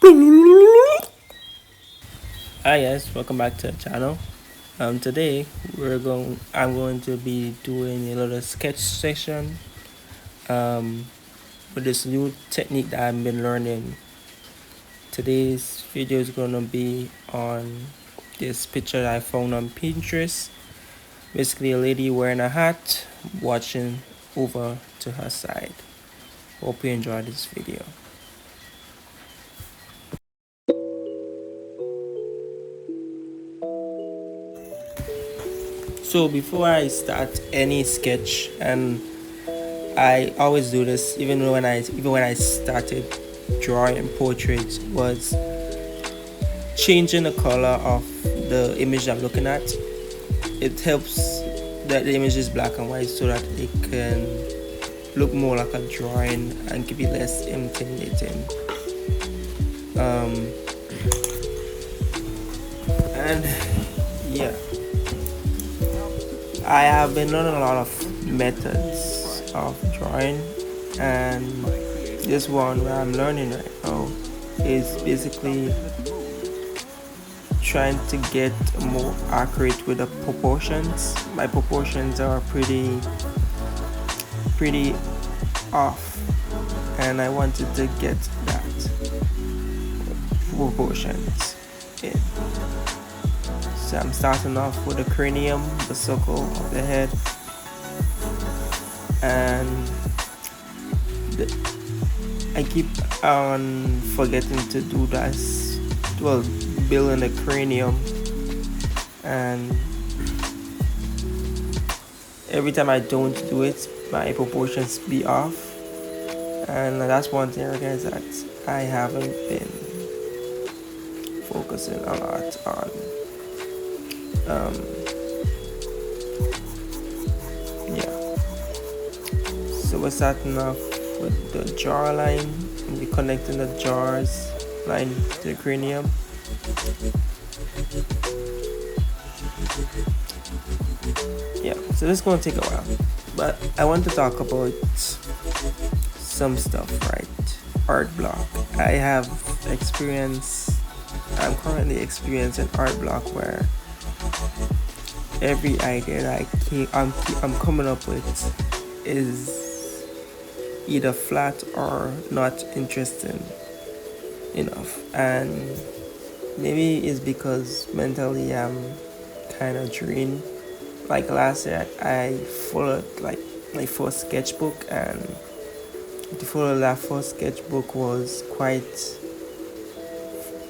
Hi guys, welcome back to the channel. Today I'm going to be doing a little sketch session with this new technique that I've been learning. Today's video is gonna be on this picture that I found on Pinterest. Basically a lady wearing a hat watching over to her side. Hope you enjoy this video. So before I start any sketch, and I always do this even when I started drawing portraits, was changing the color of the image I'm looking at. It helps that the image is black and white so that it can look more like a drawing and can be less intimidating. Um, and yeah, I have been learning a lot of methods of drawing, and this one where I'm learning right now is basically trying to get more accurate with the proportions. My proportions are pretty off, and I wanted to get that proportions in. So I'm starting off with the cranium, the circle of the head, and I keep on forgetting to do that. Well, building the cranium, and every time I don't do it, my proportions be off, and that's one thing guys that I haven't been focusing a lot on. Yeah, so we're starting off with the jaw line, and we're connecting the jaws line to the cranium. Yeah, so this is going to take a while, but I want to talk about some stuff, right? Art block. I'm currently experiencing art block where every idea that I'm coming up with is either flat or not interesting enough, and maybe it's because mentally I'm kind of drained. Like last year, I followed like my first sketchbook, and to follow that first sketchbook was quite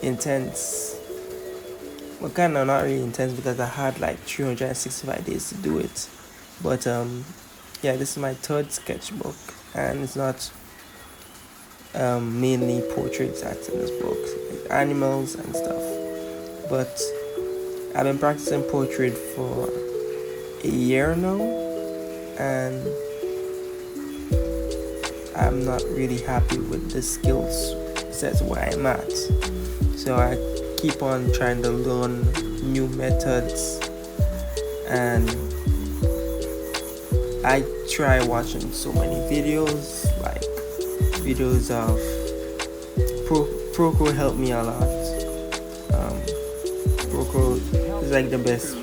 intense. Well, kind of not really intense because I had like 365 days to do it. But yeah, this is my third sketchbook, and it's not mainly portraits that's in this book, like animals and stuff. But I've been practicing portrait for a year now, and I'm not really happy with the skills set where I'm at. So I keep on trying to learn new methods, and I try watching so many videos, like videos of Procro helped me a lot. Procro is like the best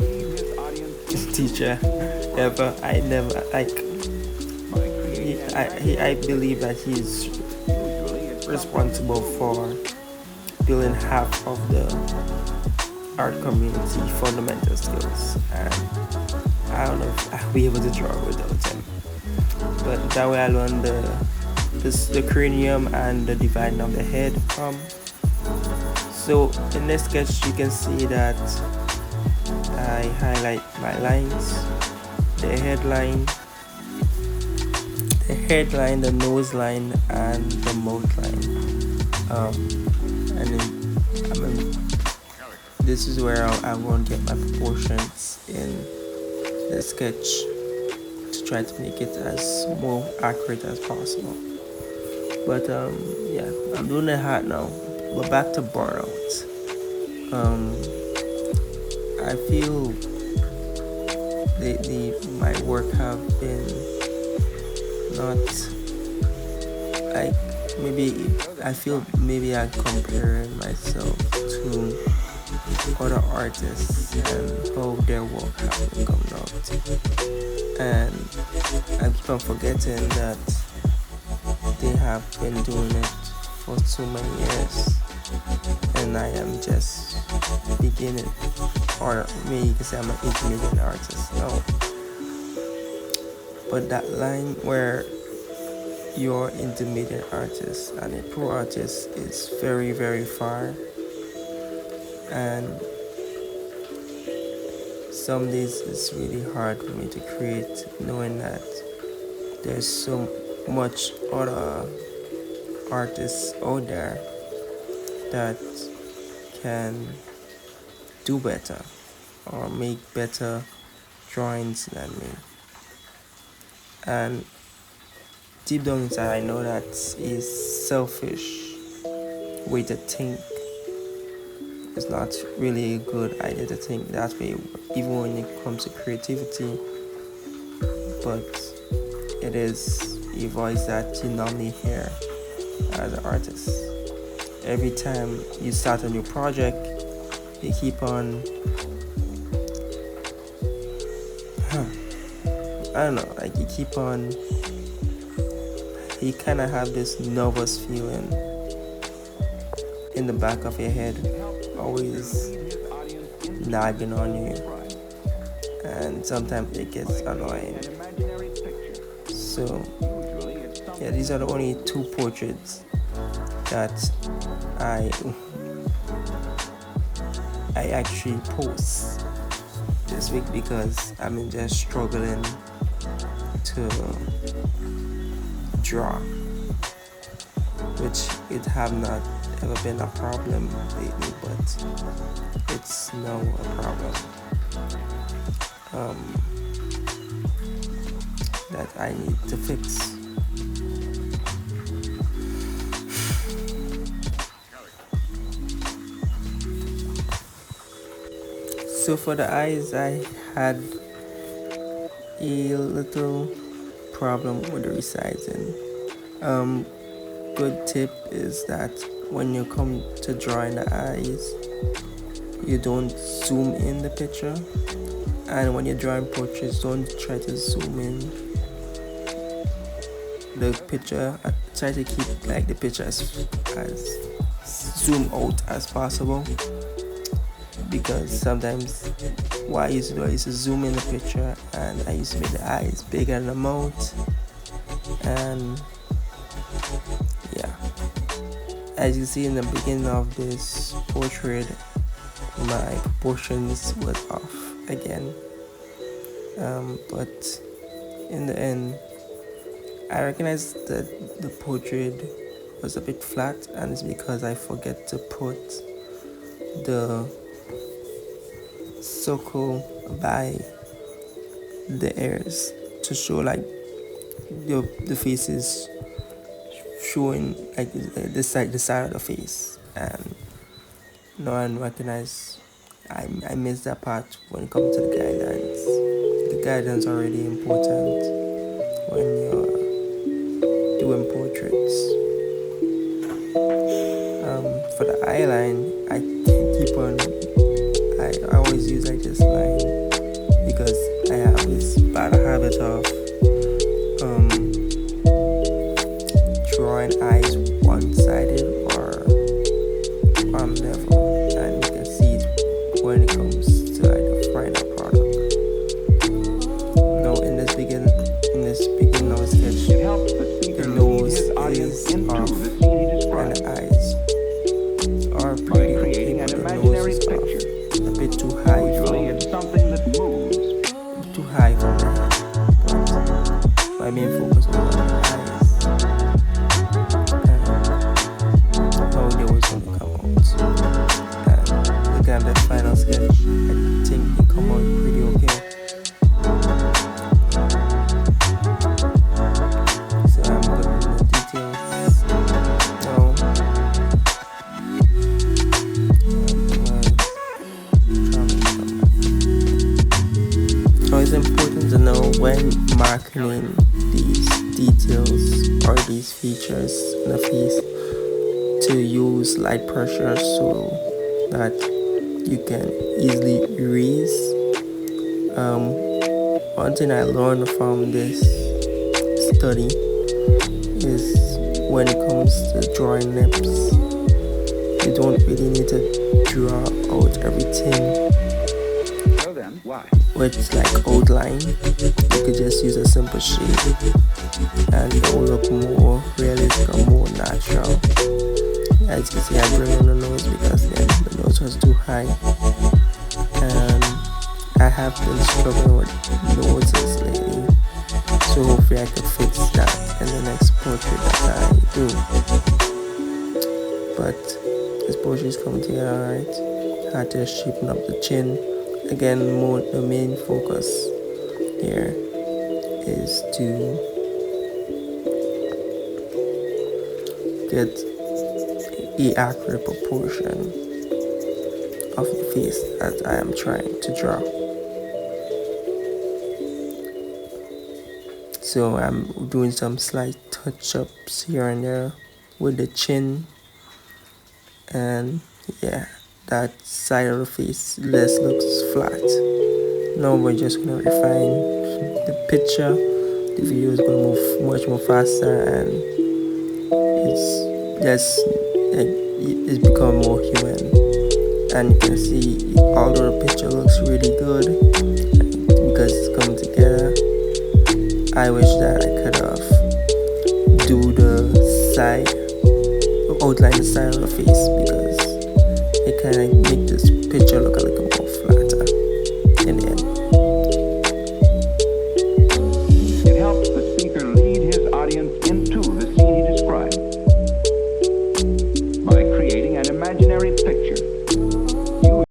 teacher ever. I believe that he's responsible for building half of the art community fundamental skills, and I don't know if I'll be able to draw without him. But that way I learned the cranium and the dividing of the head from. So in this sketch you can see that I highlight my lines, the headline, the nose line, and the mouth line. And then this is where I'm going to get my proportions in the sketch to try to make it as more accurate as possible. But yeah, I'm doing the hat now. But back to burnout. I feel lately my work have been not like maybe I feel maybe I'm comparing myself to other artists and how their work have been coming out, and I keep on forgetting that they have been doing it for so many years, and I am just beginning, or maybe you can say I'm an intermediate artist. No, but that line where you're intermediate artist and a pro artist is very very far, and some days it's really hard for me to create, knowing that there's so much other artists out there that can do better or make better drawings than me. And deep down inside, I know that is selfish way to think. It's not really a good idea to think that way, even when it comes to creativity. But it is a voice that you normally hear as an artist. Every time you start a new project, you keep on, I don't know, like you kind of have this nervous feeling in the back of your head, always nagging on you, and sometimes it gets annoying. So yeah, these are the only two portraits that I actually post this week, because I'm just struggling to draw, which it have not ever been a problem lately, but it's now a problem that I need to fix. So for the eyes, I had a little problem with the resizing. Good tip is that when you come to drawing the eyes, you don't zoom in the picture, and when you're drawing portraits, don't try to zoom in the picture. Try to keep like the picture as zoom out as possible, because sometimes what I used to do, I used to zoom in the picture and I used to make the eyes bigger than the mouth, and yeah, as you see in the beginning of this portrait, my proportions was off again, but in the end I recognized that the portrait was a bit flat, and it's because I forget to put the circle by the ears to show like the face is showing like the side of the face, and no one recognized I missed that part when it comes to the guidelines. The guidelines are really important when you're doing portraits. For the eyeline, I always use like this line, because I have this bad habit of drawing eyes one-sided or one level, and you can see it when it comes to like the final product. Now in this beginning of a sketch, the nose is off and the eyes are pretty okay, but the nose is off, a bit too high from the head. But my main focus was on the eyes and how they was going to come out. And looking at the final sketch, I think it come out pretty okay. So I'm good in the details now. So it's important to know when marking these details or these features in the face to use light pressure so that you can easily erase. One thing I learned from this study is when it comes to drawing lips, you don't really need to draw out everything with like outline. You could just use a simple shape and it will look more realistic or more natural. As you can see, I bring on the nose because then the nose was too high, and I have been struggling with noses lately, so hopefully I can fix that in the next portrait that I do. But this portrait is coming together alright. I had to shapen up the chin. Again, the main focus here is to get a accurate proportion of the face that I am trying to draw. So I'm doing some slight touch-ups here and there with the chin, and yeah, that side of the face less looks flat. Now we're just gonna refine the picture. The video is gonna move much more faster, and it's become more human. And you can see, although the picture looks really good because it's coming together, I wish that I could have outline the side of the face, because it kind of make this picture look a little more flatter in the end. It helps the speaker lead his audience into the scene he describes by creating an imaginary